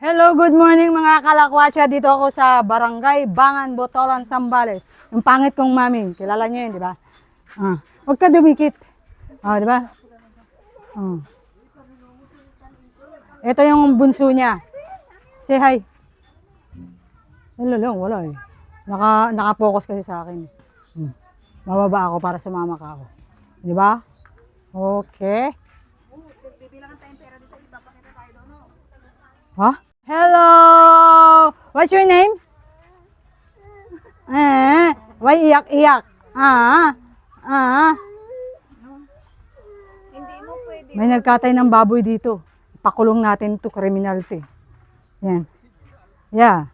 Hello, good morning mga kalakwatsa. Dito ako sa Barangay Bangan, Botolan, Zambales. Yung pangit kong mami. Kilala niyo yun, di ba? Huwag ka dumikit. Di ba? Ito yung bunso niya. Say hi. Wala lang, wala eh. Naka-focus kasi sa akin. Mababa ako para sumama ka ako. Di ba? Okay. Ha? Hello! What's your name? Why iyak-iyak? Hindi mo pwede. May nagkatay ng baboy dito. Pakulong natin to criminality. Yan. Yeah.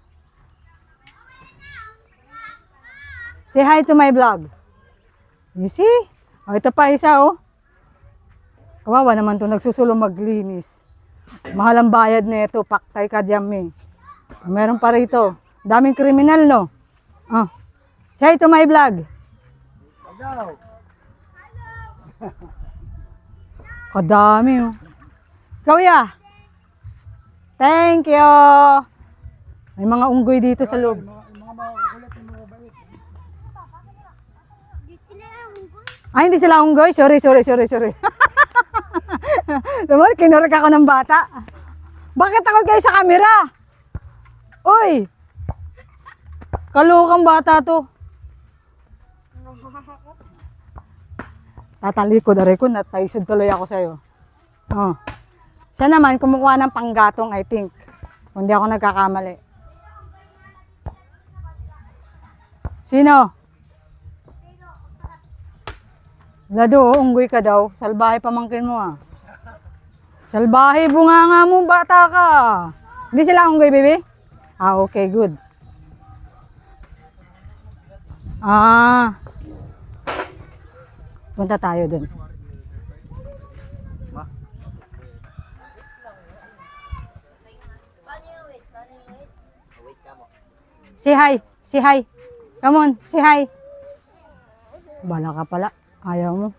Say hi to my vlog. You see? Ito pa isa oh. Kawawa naman to, nagsusulong maglinis. Mahal ang bayad nito, paktay ka dyan eh. Meron pa rito. Daming kriminal, no? Say to my vlog. Hello. Kadami, oh. Kawya. Thank you. May mga unggoy dito sa loob. Mga makukulit, yung mga bait. Ay, hindi sila unggoy? Sorry. Naman, kinurek ako ng bata. Bakit ako kayo sa camera? Uy! Kalukang bata to. Tatalikod na rin ko, nataisod tuloy ako sa'yo. Siya naman, kumukuha ng panggatong, I think. Kung di ako nagkakamali. Sino? Lado, unggoy ka daw. Salbahe pamangkin mo ah. Salbahe, bunganga mo, bata ka. Hindi sila unggoy, baby? Okay, good. Punta tayo dun. Say hi. Come on, say hi. Bala ka pala. Ayaw mo.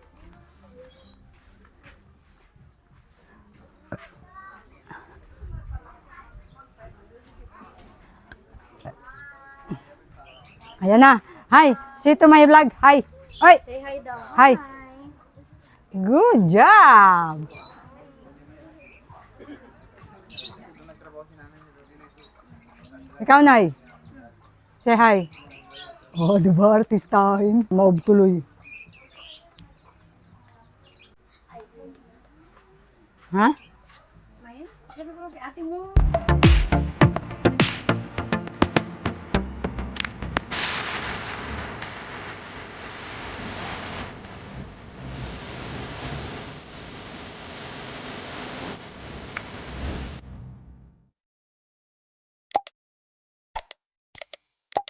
Ayan na. Hi. See to my vlog. Hi. Oy. Say hi daw. Hi. Good job. Ikaw, Nay. Say hi. Di ba artistahin? Maob tuloy. Ha? May? Sabi ko kay ate mo.